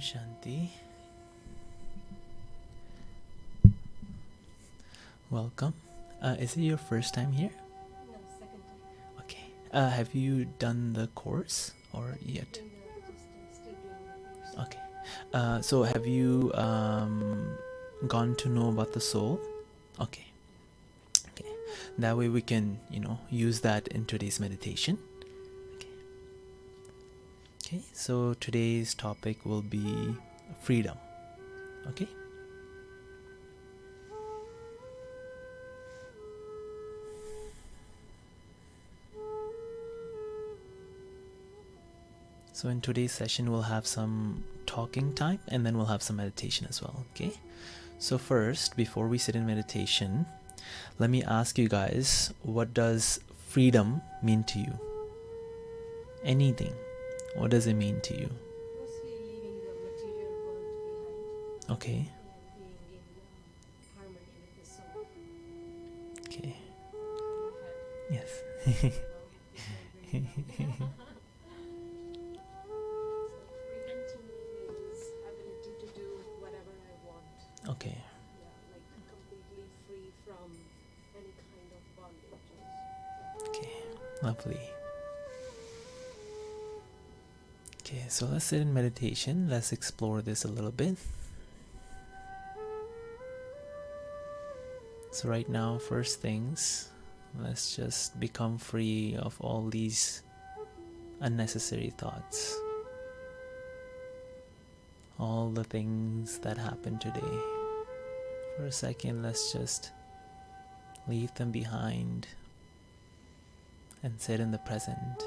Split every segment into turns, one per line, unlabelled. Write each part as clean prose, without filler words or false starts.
Shanti. Welcome. Is it your first time here?
No, second time.
Okay. Have you done the course or yet?
Still doing the course.
Okay. So have you gone to know about the soul? Okay. Okay. That way we can, use that in today's meditation. Okay. Okay. So today's topic will be freedom. Okay. So in today's session, we'll have some talking time and then we'll have some meditation as well, okay? So first, before we sit in meditation, let me ask you guys, what does freedom mean to you? Anything. What does it mean to you?
Mostly leaving the material world behind
Okay,
and being in harmony with the soul.
okay,
From the head.
yes.
So freedom to me is ability to do whatever I want.
Okay,
Yeah, like completely free from any kind of bondages.
okay, lovely. Okay, so let's sit in meditation. Let's explore this a little bit. So right now, first things, let's just become free of all these unnecessary thoughts. All the things that happened today. For a second, let's just leave them behind and sit in the present.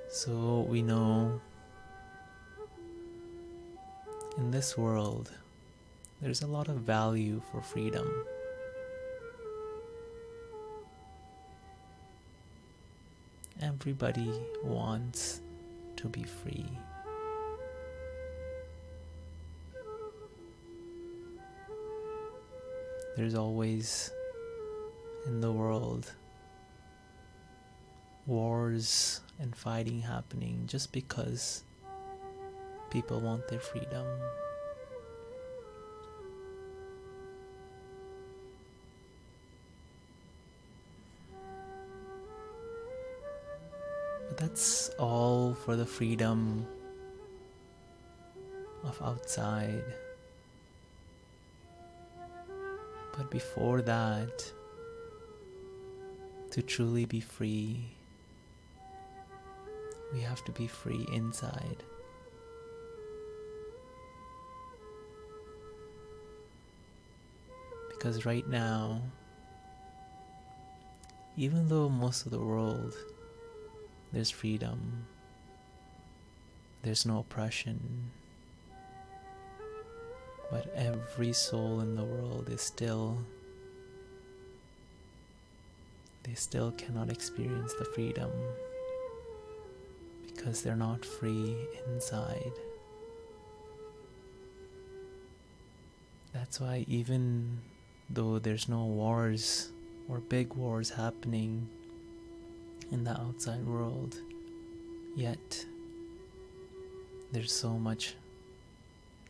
So we know in this world, there's a lot of value for freedom. Everybody wants to be free. There's always in the world wars and fighting happening just because people want their freedom. But that's all for the freedom of outside. But before that, to truly be free, we have to be free inside. Because right now, even though most of the world, there's freedom, there's no oppression, but every soul in the world is they still cannot experience the freedom because they're not free inside. That's why even though there's no wars or big wars happening in the outside world, yet there's so much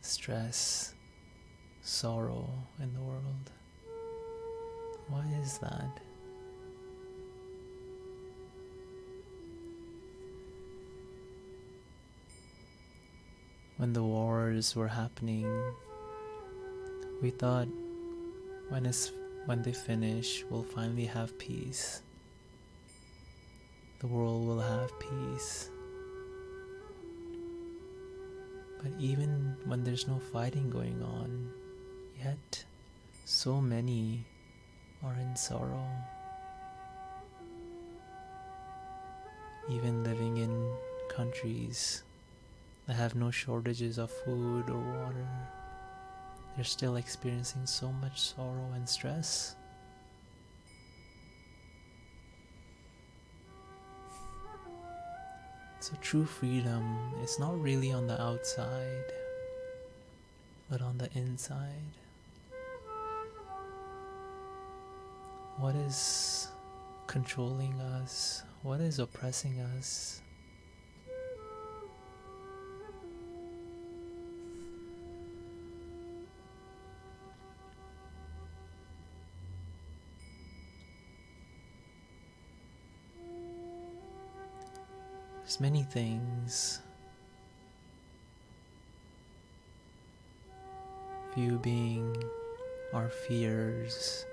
stress, sorrow in the world. Why is that? When the wars were happening, we thought when they finish, we'll finally have peace. The world will have peace. But even when there's no fighting going on, yet so many are in sorrow. Even living in countries that have no shortages of food or water, they're still experiencing so much sorrow and stress. So true freedom is not really on the outside, but on the inside. What is controlling us? What is oppressing us? There's many things. Few being our fears,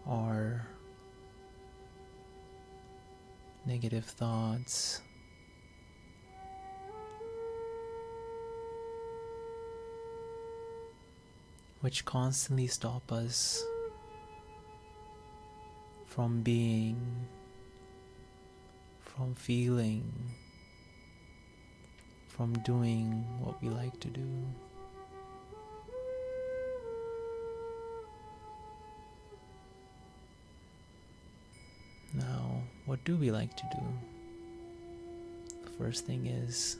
our negative thoughts, which constantly stop us from being, from feeling, from doing what we like to do. Now, what do we like to do? The first thing is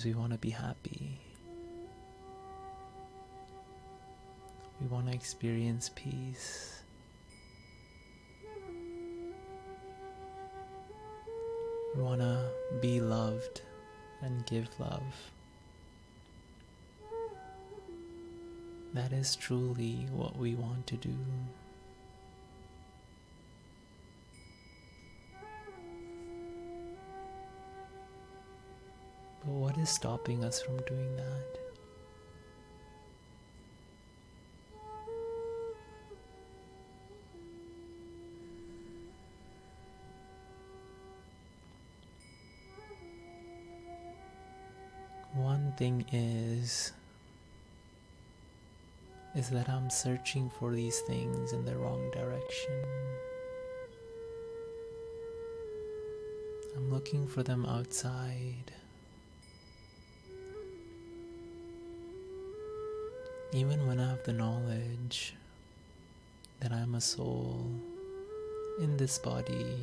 we want to be happy. We want to experience peace. We want to be loved and give love. That is truly what we want to do. But what is stopping us from doing that? One thing is that I'm searching for these things in the wrong direction. I'm looking for them outside. Even when I have the knowledge that I'm a soul in this body,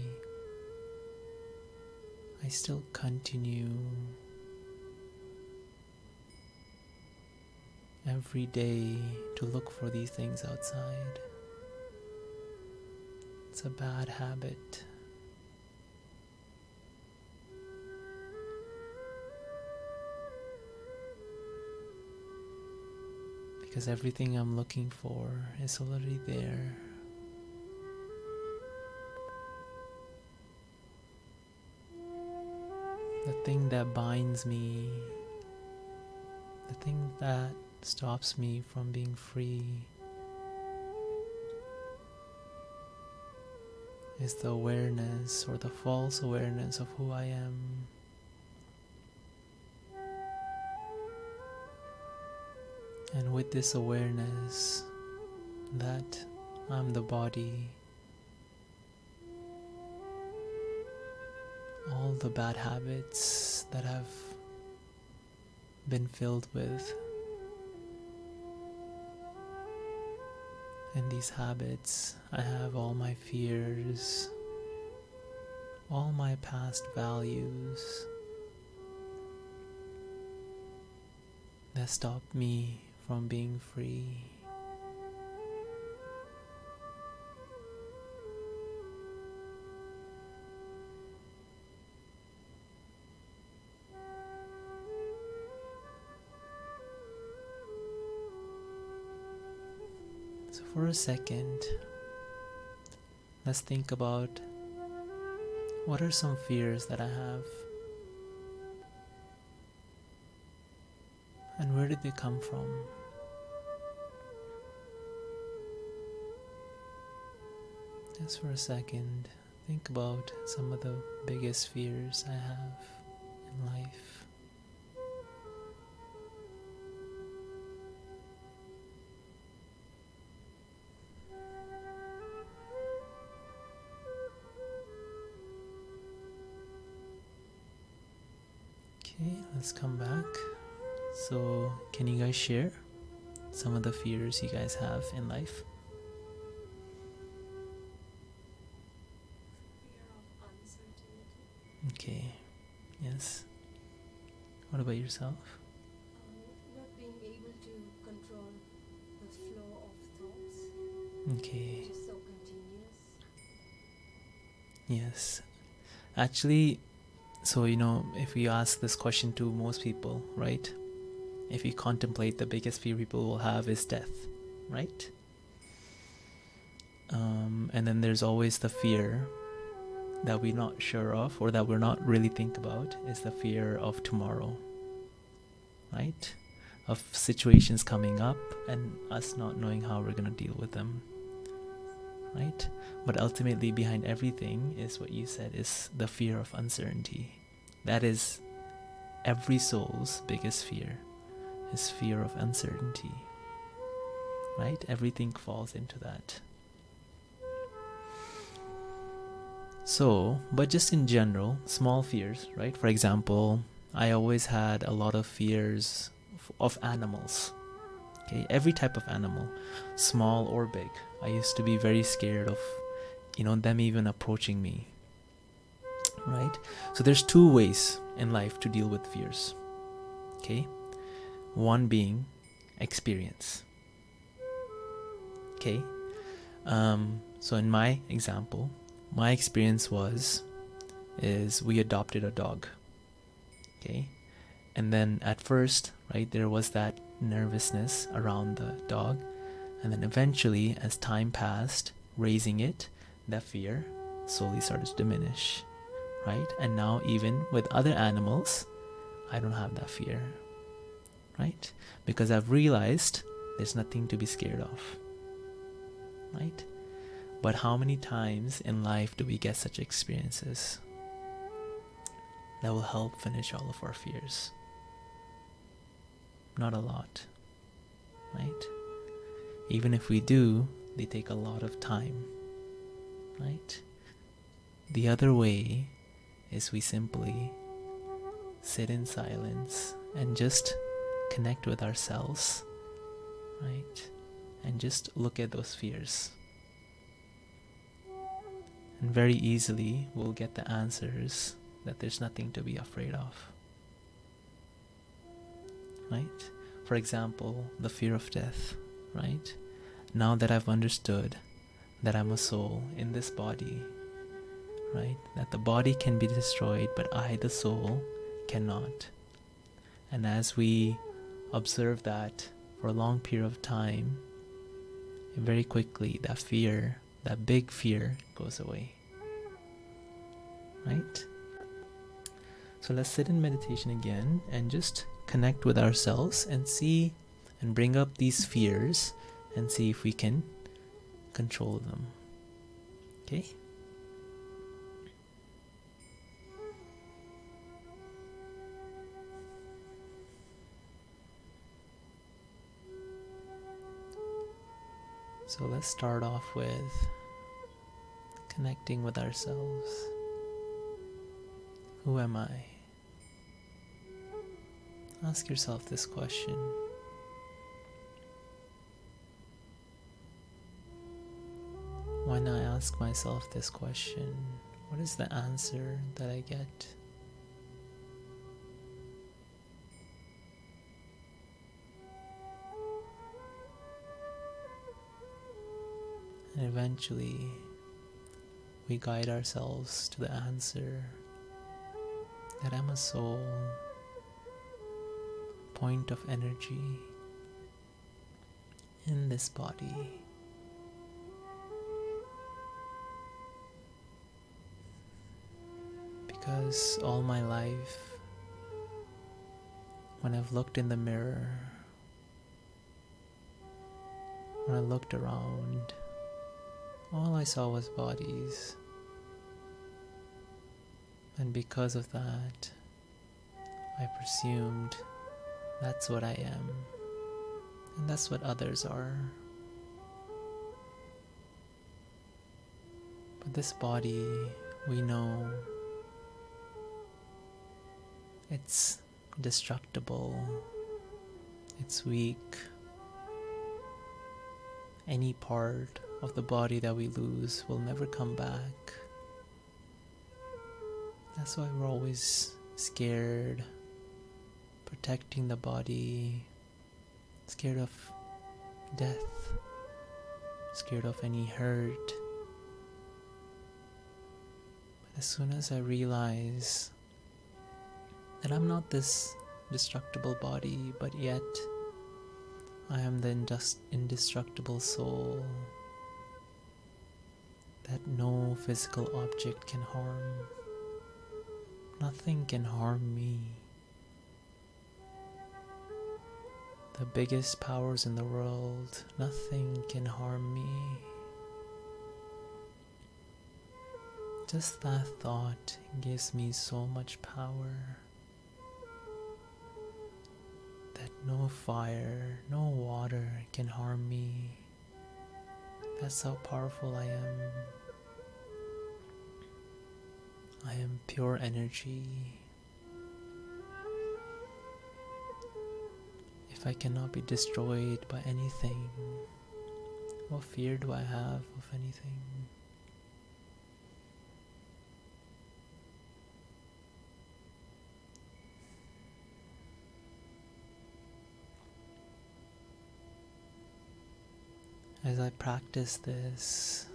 I still continue every day to look for these things outside. It's a bad habit. Because everything I'm looking for is already there. The thing that binds me, the thing that stops me from being free, is the awareness or the false awareness of who I am. And with this awareness that I'm the body, all the bad habits that I've been filled with, in these habits I have all my fears, all my past values that stop me from being free. So for a second, let's think about what are some fears that I have, and where did they come from? Just for a second, think about some of the biggest fears I have in life. Okay, let's come back. So, can you guys share some of the fears you guys have in life?
Fear of uncertainty.
Okay, yes. What about yourself?
Not being able to control the flow of thoughts,
Okay.
which is so continuous.
Yes. Actually, so if we ask this question to most people, right? If you contemplate, the biggest fear people will have is death, right? And then there's always the fear that we're not sure of, or that we're not really think about, is the fear of tomorrow, right? Of situations coming up and us not knowing how we're going to deal with them, right? But ultimately, behind everything is what you said, is the fear of uncertainty. That is every soul's biggest fear, is fear of uncertainty, right? Everything falls into that. So, but just in general, small fears, right? For example, I always had a lot of fears of animals. Okay, every type of animal, small or big. I used to be very scared of, them even approaching me, right? So there's two ways in life to deal with fears. Okay, one being experience. Okay, so in my example, my experience is we adopted a dog. Okay, and then at first, right, there was that nervousness around the dog, and then eventually, as time passed, raising it, that fear slowly started to diminish, right? And now even with other animals, I don't have that fear, right? Because I've realized there's nothing to be scared of, right? But how many times in life do we get such experiences that will help finish all of our fears? Not a lot, right? Even if we do, they take a lot of time, right? The other way is we simply sit in silence and just connect with ourselves, right? And just look at those fears. And very easily we'll get the answers that there's nothing to be afraid of, right? For example, the fear of death, right? Now that I've understood that I'm a soul in this body, right? That the body can be destroyed, but I, the soul, cannot. And as we observe that for a long period of time, very quickly that fear, that big fear, goes away, right? So let's sit in meditation again and just connect with ourselves and see and bring up these fears and see if we can control them. Okay? So let's start off with connecting with ourselves. Who am I? Ask yourself this question. When I ask myself this question, what is the answer that I get? And eventually, we guide ourselves to the answer that I'm a soul, point of energy in this body. Because all my life, when I've looked in the mirror, when I looked around, all I saw was bodies. And because of that, I presumed that's what I am, and that's what others are. But this body, we know it's destructible, it's weak. Any part of the body that we lose will never come back. That's why we're always scared protecting the body, scared of death, scared of any hurt. But as soon as I realize that I'm not this destructible body, but yet I am the indestructible soul, that no physical object can harm, nothing can harm me. The biggest powers in the world, nothing can harm me. Just that thought gives me so much power that no fire, no water can harm me. That's how powerful I am. I am pure energy. If I cannot be destroyed by anything, what fear do I have of anything? As I practice this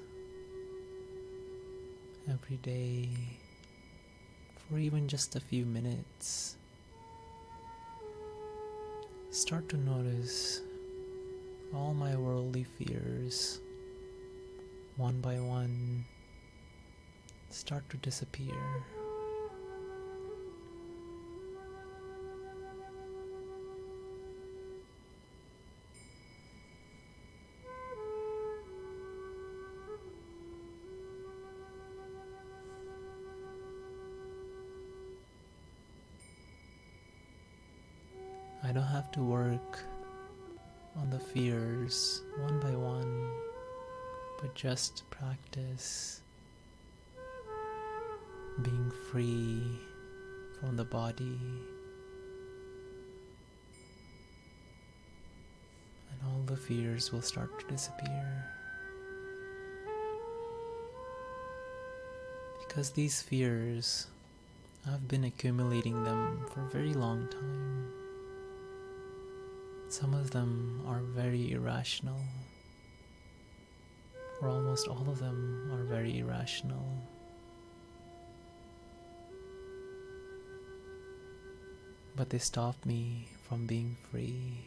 every day for even just a few minutes, start to notice all my worldly fears, one by one, start to disappear. I don't have to work on the fears one by one, but just practice being free from the body, and all the fears will start to disappear. Because these fears, I've been accumulating them for a very long time. Some of them are very irrational, or almost all of them are very irrational. But they stop me from being free.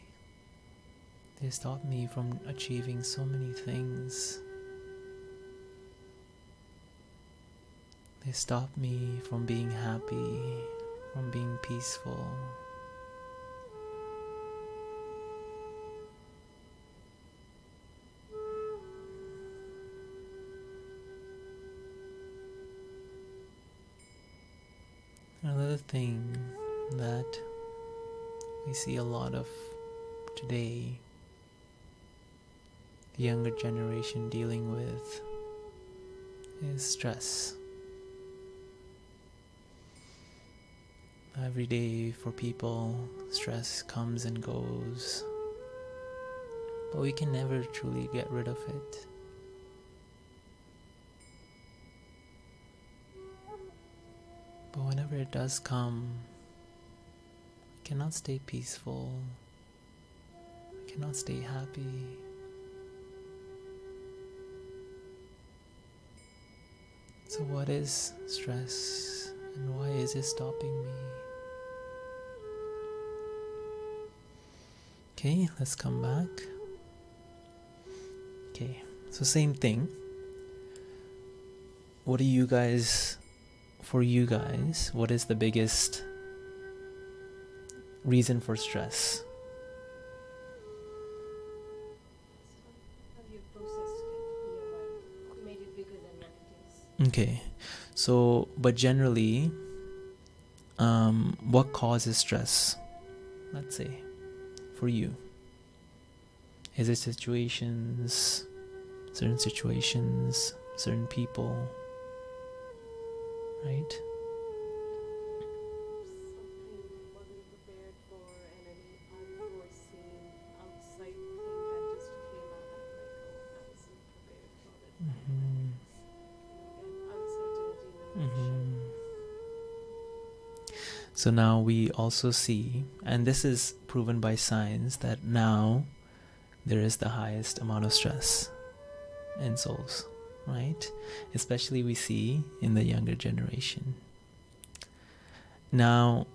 They stop me from achieving so many things. They stop me from being happy, from being peaceful. Another thing that we see a lot of today, the younger generation dealing with, is stress. Every day for people, stress comes and goes, but we can never truly get rid of it. But whenever it does come, I cannot stay peaceful, I cannot stay happy. So what is stress, and why is it stopping me? Okay, let's come back. Okay, so same thing. What do you guys, for you guys, what is the biggest reason for stress?
Have you processed it in your mind? Made it bigger than what it is?
Okay, so, but generally, what causes stress? Let's say, for you. Is it situations, certain people, right?
Something wasn't prepared for, and any unforeseen outside thing that just came out. I'm like, oh, I wasn't prepared for it.
Mm-hmm.
And uncertainty in the motion.
So now we also see, and this is proven by science, that now there is the highest amount of stress in souls, right? Especially we see in the younger generation. Now,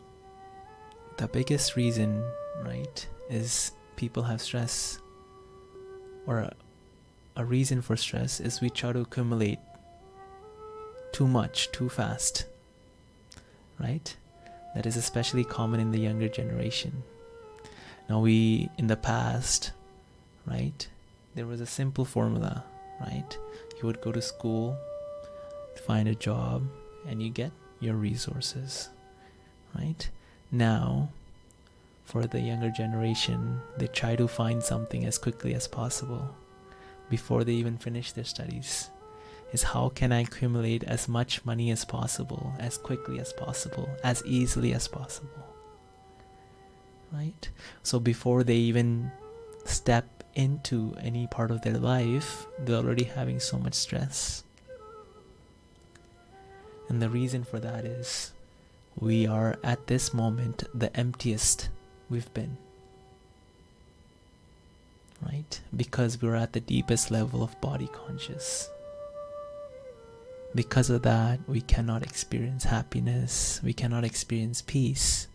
the biggest reason, right, is people have stress, or a reason for stress is we try to accumulate too much, too fast, right? That is especially common in the younger generation. Now in the past, right, there was a simple formula, right? You would go to school, find a job, and you get your resources, right? Now, for the younger generation, they try to find something as quickly as possible before they even finish their studies. Is how can I accumulate as much money as possible, as quickly as possible, as easily as possible, right? So before they even step into any part of their life, they're already having so much stress. And the reason for that is we are at this moment the emptiest we've been, right? Because we're at the deepest level of body conscious. Because of that, we cannot experience happiness, we cannot experience peace.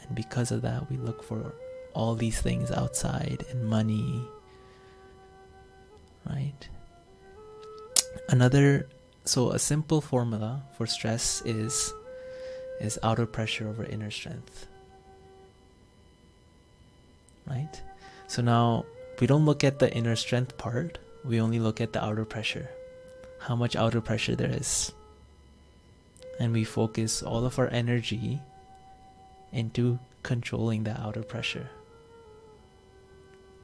And because of that, we look for all these things outside and money, right? So a simple formula for stress is outer pressure over inner strength, right? So now we don't look at the inner strength part, we only look at the outer pressure, how much outer pressure there is. And we focus all of our energy into controlling the outer pressure,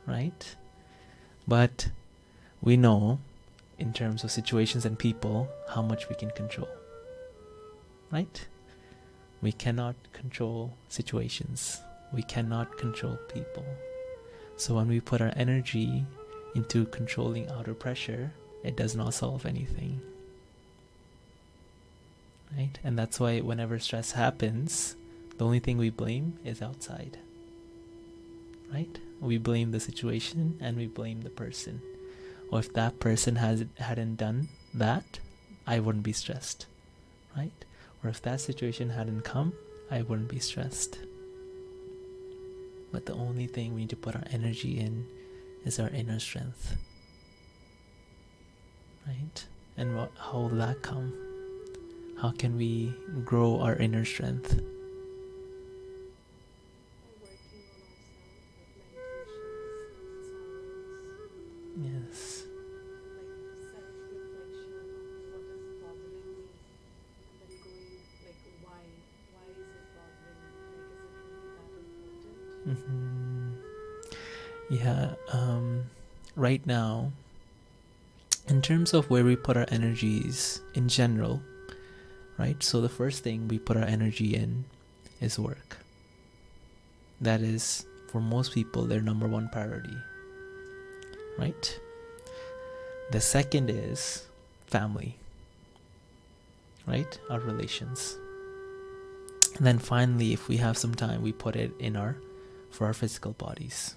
right? But we know in terms of situations and people how much we can control, right? We cannot control situations, we cannot control people. So when we put our energy into controlling outer pressure, it does not solve anything, right? And that's why whenever stress happens, the only thing we blame is outside, right? We blame the situation and we blame the person. Or if that person hadn't done that, I wouldn't be stressed, right? Or if that situation hadn't come, I wouldn't be stressed. But the only thing we need to put our energy in is our inner strength, right? And how will that come? How can we grow our inner strength? Yes. Yeah, right now, in terms of where we put our energies in general, right? So the first thing we put our energy in is work. That is, for most people, their number one priority, right? The second is family, right? Our relations. And then finally, if we have some time, we put it in for our physical bodies,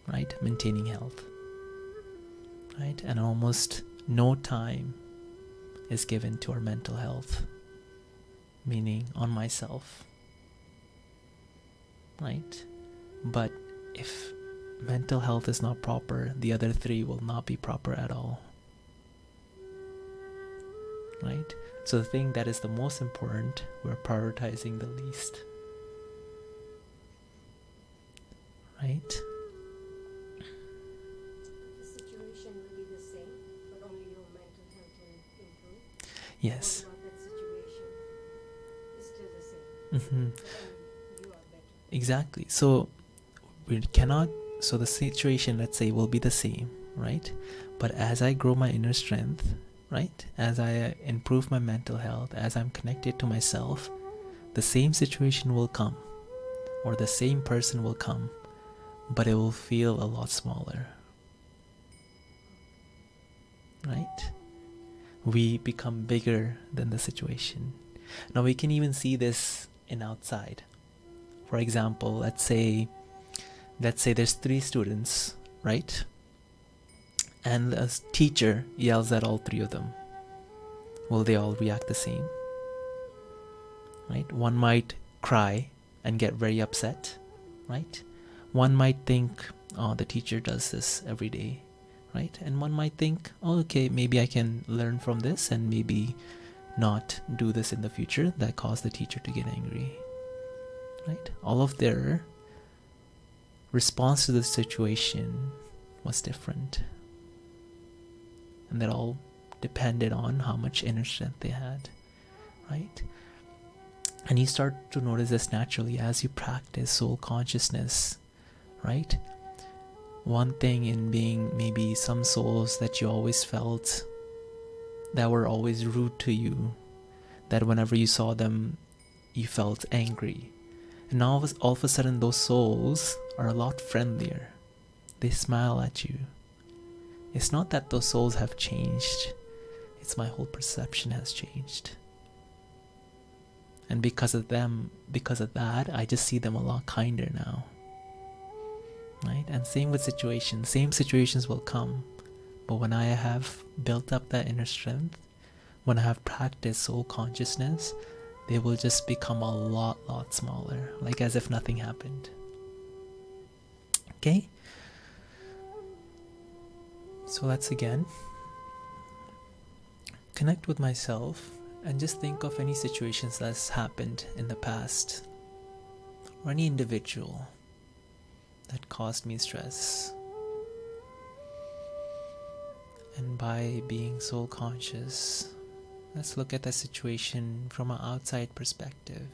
right? Maintaining health, right? And almost no time is given to our mental health, meaning on myself, right? But if mental health is not proper, the other three will not be proper at all, right? So the thing that is the most important, we're prioritizing the least, right?
The situation will be the same, but only your mental health will improve.
Yes.
What about that situation is still the same.
Mm-hmm.
And you are better.
Exactly. So the situation, let's say, will be the same, right? But as I grow my inner strength, right? As I improve my mental health, as I'm connected to myself, the same situation will come, or the same person will come, but it will feel a lot smaller, right? We become bigger than the situation. Now we can even see this in outside. For example, let's say there's 3 students, right? And a teacher yells at all 3 of them. Will they all react the same? Right? One might cry and get very upset, right? One might think, oh, the teacher does this every day, right? And one might think, oh, okay, maybe I can learn from this and maybe not do this in the future that caused the teacher to get angry, right? All of their response to the situation was different, and that all depended on how much inner strength they had, right? And you start to notice this naturally as you practice soul consciousness, right? One thing in being maybe some souls that you always felt that were always rude to you, that whenever you saw them you felt angry, and now all of a sudden those souls are a lot friendlier. They smile at you. It's not that those souls have changed, it's my whole perception has changed. And because of that, I just see them a lot kinder now, right? And same with situations. Same situations will come, but when I have built up that inner strength, when I have practiced soul consciousness, they will just become a lot smaller, like as if nothing happened. Okay? So let's again connect with myself and just think of any situations that's happened in the past, or any individual that caused me stress. And by being soul conscious, let's look at the situation from an outside perspective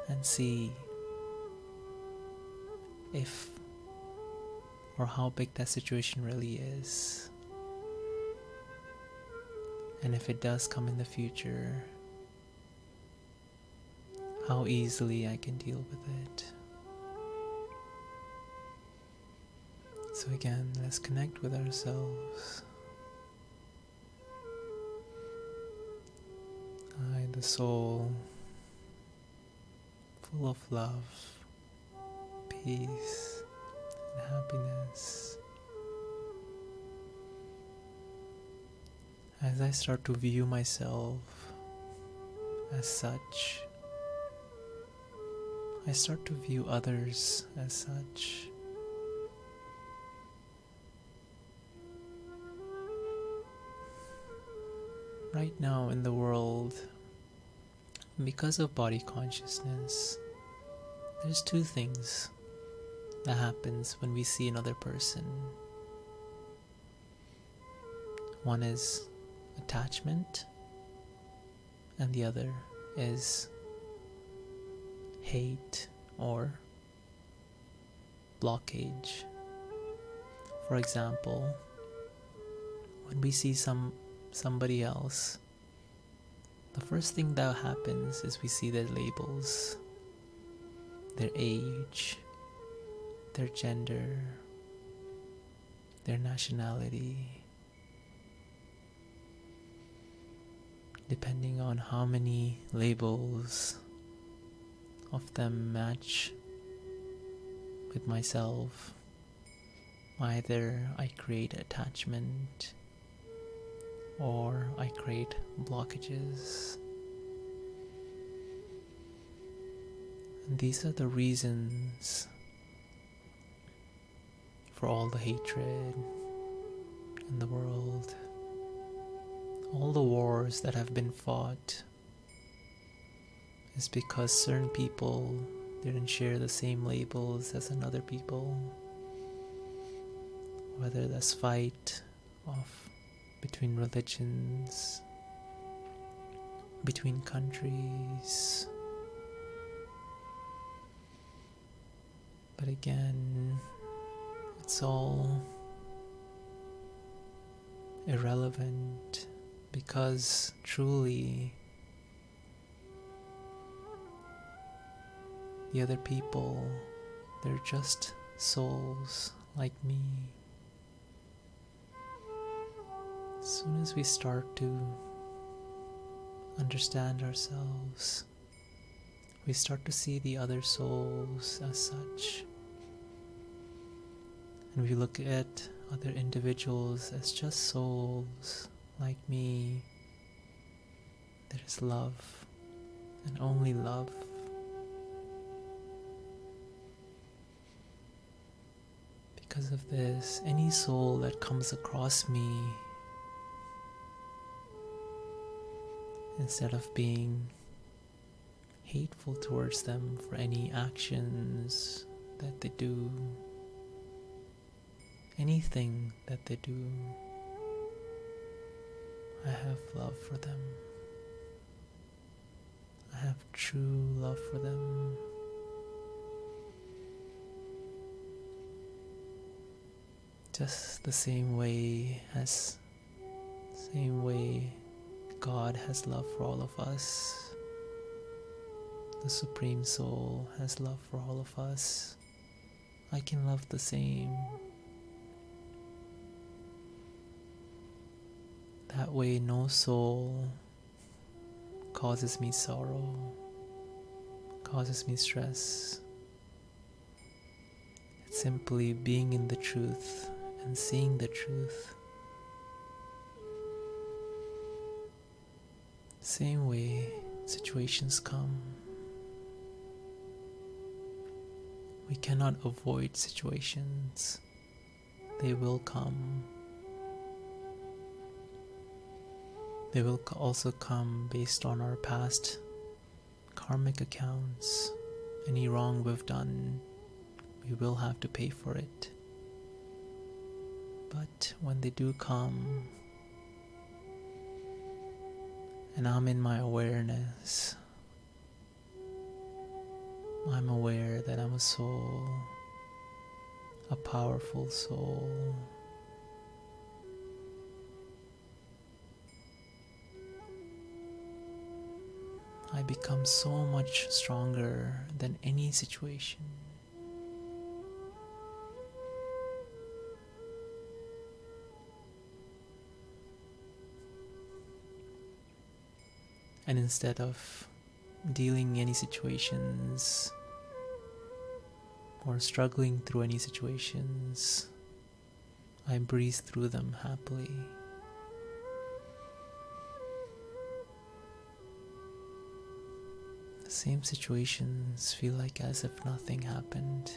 and see if or how big that situation really is. And if it does come in the future, how easily I can deal with it. So again, let's connect with ourselves. I, the soul, full of love, peace, and happiness. As I start to view myself as such, I start to view others as such. Right now in the world, because of body consciousness, there's 2 things that happens when we see another person. One is attachment, and the other is hate or blockage. For example, when we see somebody else, the first thing that happens is we see their labels, their age, their gender, their nationality. Depending on how many labels of them match with myself, either I create attachment or I create blockages. And these are the reasons for all the hatred in the world, all the wars that have been fought, is because certain people didn't share the same labels as another people. Whether that's fight between religions, between countries. But again, it's all irrelevant, because truly the other people, they're just souls like me. As soon as we start to understand ourselves. We start to see the other souls as such. And we look at other individuals as just souls like me. There is love, and only love. Because of this, any soul that comes across me, instead of being hateful towards them for any actions that they do, anything that they do, I have love for them. I have true love for them. Just the same way God has love for all of us. The Supreme Soul has love for all of us. I can love the same. That way no soul causes me sorrow, causes me stress. It's simply being in the truth and seeing the truth. Same way situations come. We cannot avoid situations. They will come. They will also come based on our past karmic accounts. Any wrong we've done, we will have to pay for it. But when they do come, and I'm in my awareness, I'm aware that I'm a soul, a powerful soul. I become so much stronger than any situation. And instead of dealing any situations or struggling through any situations, I breeze through them happily. The same situations feel like as if nothing happened.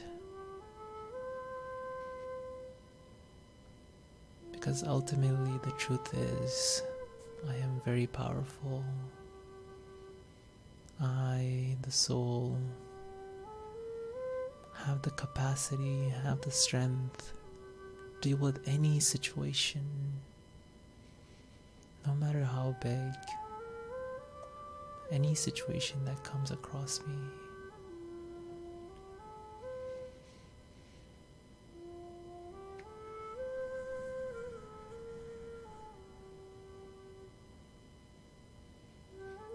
Because ultimately the truth is, I am very powerful. I, the soul, have the capacity, have the strength to deal with any situation, no matter how big, any situation that comes across me.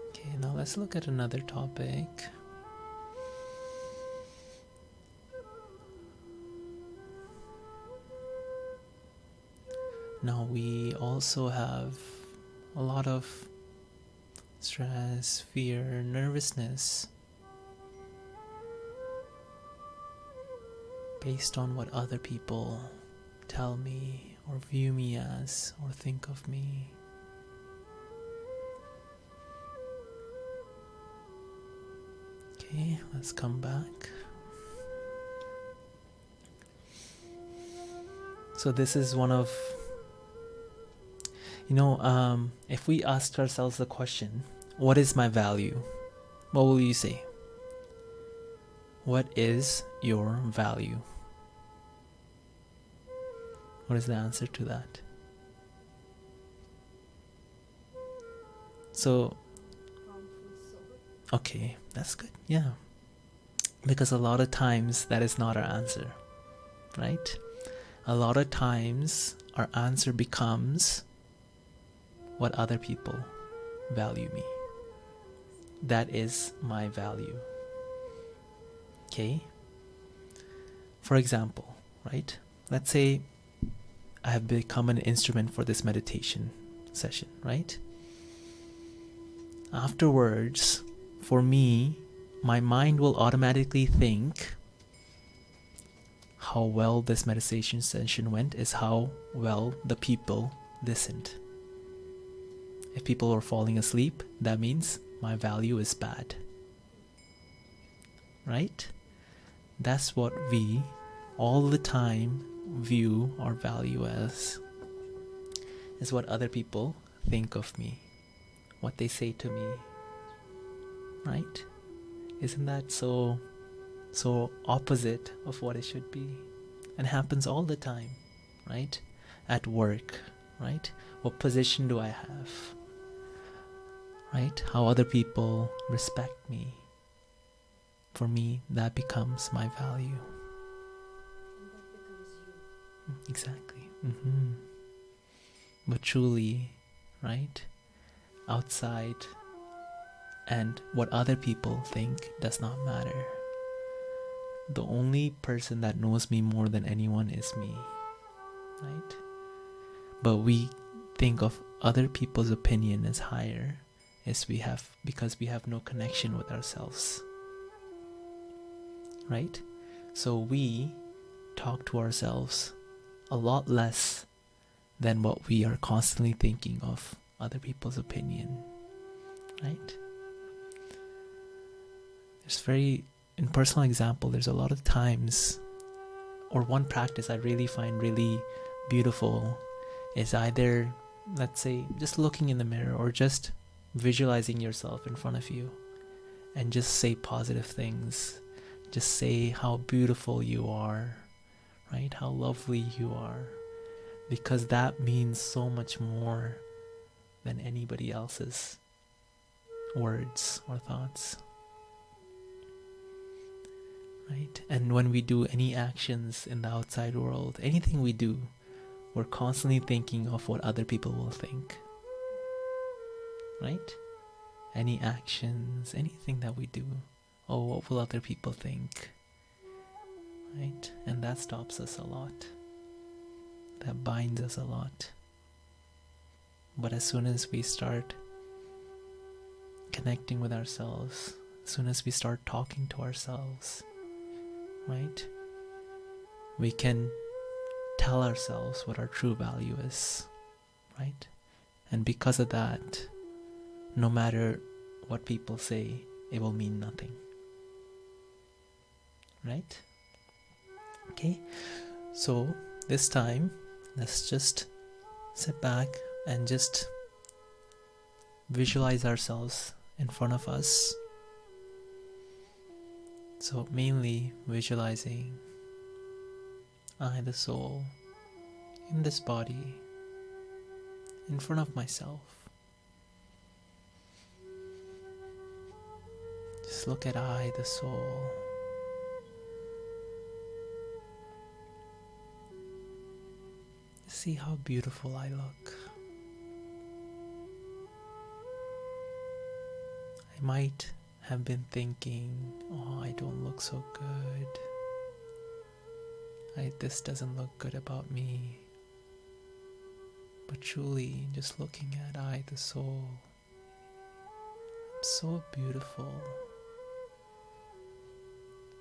Okay, now let's look at another topic. Now we also have a lot of stress, fear, nervousness based on what other people tell me or view me as or think of me. Okay, let's come back. So this is one of, if we ask ourselves the question, what is my value? What will you say? What is your value? What is the answer to that? So, okay, that's good. Yeah. Because a lot of times that is not our answer, right? A lot of times our answer becomes what other people value me. That is my value. Okay? For example, right? Let's say I have become an instrument for this meditation session, right? afterwards, for me, my mind will automatically think how well this meditation session went is how well the people listened. If people are falling asleep, that means my value is bad. Right? That's what we all the time view our value as, is what other people think of me, what they say to me. Right? Isn't that so opposite of what it should be? And happens all the time, right? At work, right? What position do I have? Right? How other people respect me. For me, that becomes my value.
And that becomes you.
Exactly. But truly, right? Outside and what other people think does not matter. The only person that knows me more than anyone is me, right? But we think of other people's opinion as higher, because we have no connection with ourselves, right? So we talk to ourselves a lot less than what we are constantly thinking of other people's opinion, right? In personal example, there's a lot of times, or one practice I really find really beautiful is either, let's say, just looking in the mirror or just visualizing yourself in front of you and just say positive things. Just say how beautiful you are, right? How lovely you are. Because that means so much more than anybody else's words or thoughts. Right? And when we do any actions in the outside world, anything we do, we're constantly thinking of what other people will think. Right? Any actions, anything that we do, oh, what will other people think? Right? And that stops us a lot. That binds us a lot. But as soon as we start connecting with ourselves, as soon as we start talking to ourselves, right, we can tell ourselves what our true value is, right? And because of that, no matter what people say, it will mean nothing, right? Okay, so this time, let's just sit back and just visualize ourselves in front of us. So mainly visualizing I, the soul, in this body, in front of myself. Just look at I, the soul. See how beautiful I look. I might have been thinking, oh, I don't look so good. This doesn't look good about me. But truly, just looking at I, the soul, I'm so beautiful.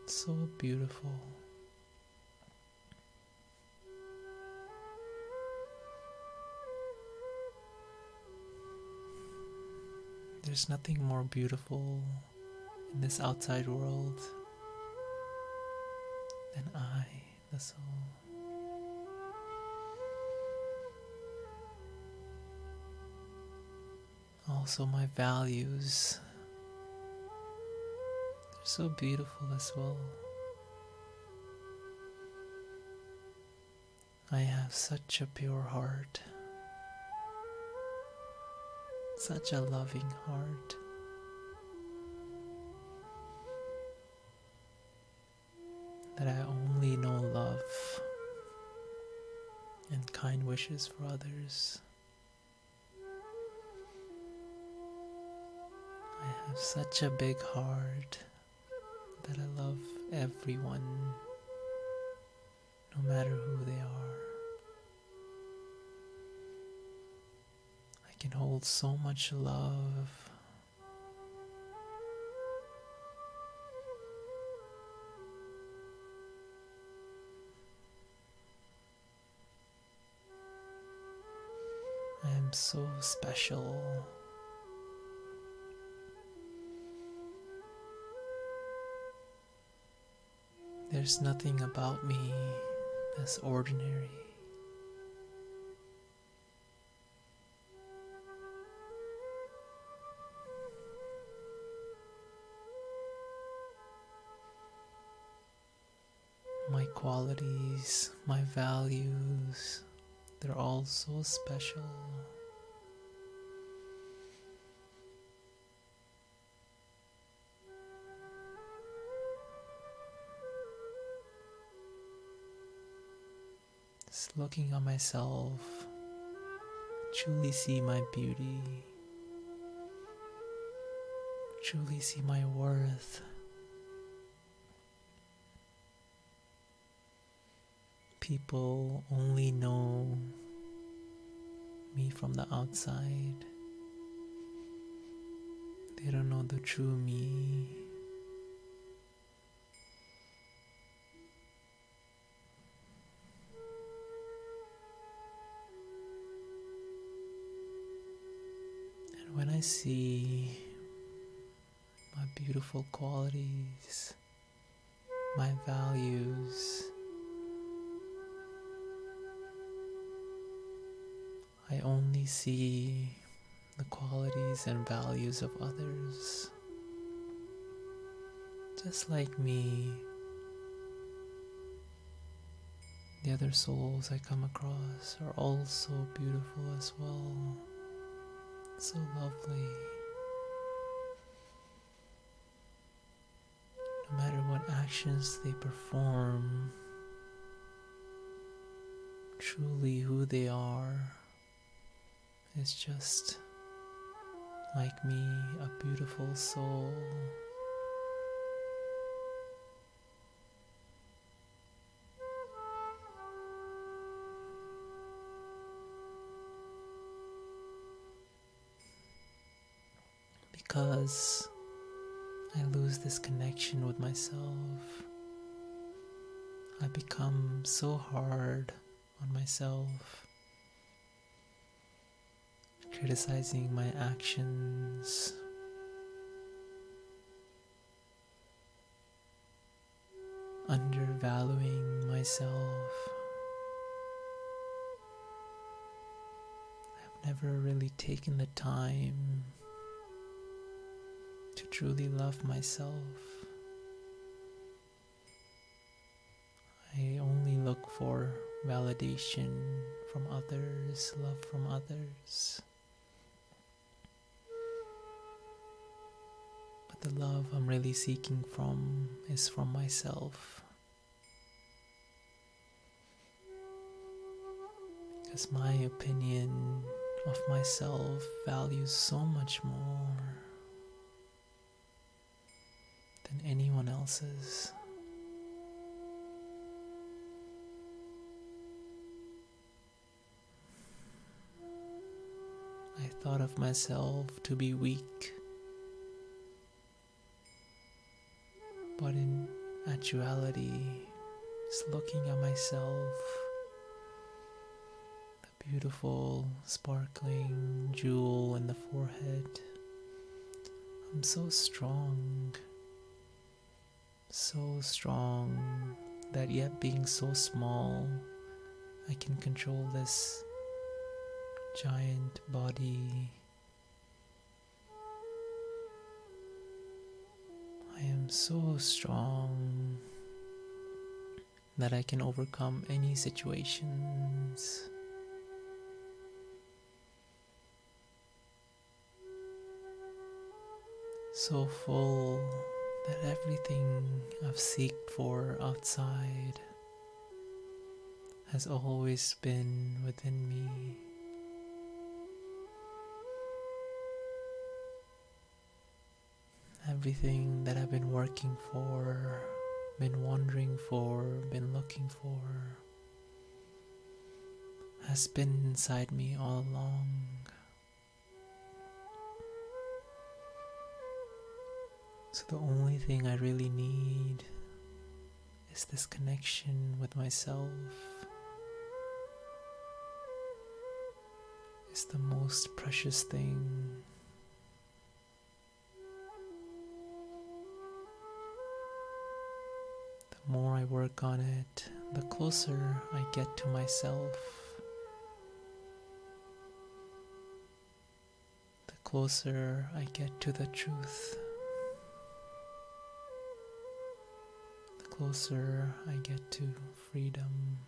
So beautiful. There's nothing more beautiful in this outside world than I, the soul. Also, my values, they're so beautiful as well. I have such a pure heart, such a loving heart. That I only know love and kind wishes for others. I have such a big heart that I love everyone, no matter who they are. I can hold so much love I'm so special. There's nothing about me that's ordinary. My qualities, my values, they're all so special. Just looking at myself, truly see my beauty, truly see my worth. People only know me from the outside. They don't know the true me. And when I see my beautiful qualities, my values, I only see the qualities and values of others. Just like me, the other souls I come across are also beautiful as well. So lovely. No matter what actions they perform, truly who they are is just like me, a beautiful soul. Because I lose this connection with myself, I become so hard on myself, criticizing my actions, undervaluing myself. I've never really taken the time to truly love myself. I only look for validation from others, love from others. But the love I'm really seeking from is from myself. Because my opinion of myself values so much more than anyone else's. I thought of myself to be weak, but in actuality, just looking at myself, the beautiful sparkling jewel in the forehead, I'm so strong that yet being so small, I can control this giant body. I am so strong that I can overcome any situations. So full that everything I've seeked for outside has always been within me. Everything that I've been working for, been wandering for, been looking for, has been inside me all along. So the only thing I really need is this connection with myself, is the most precious thing. The more I work on it, the closer I get to myself. The closer I get to the truth. The closer I get to freedom.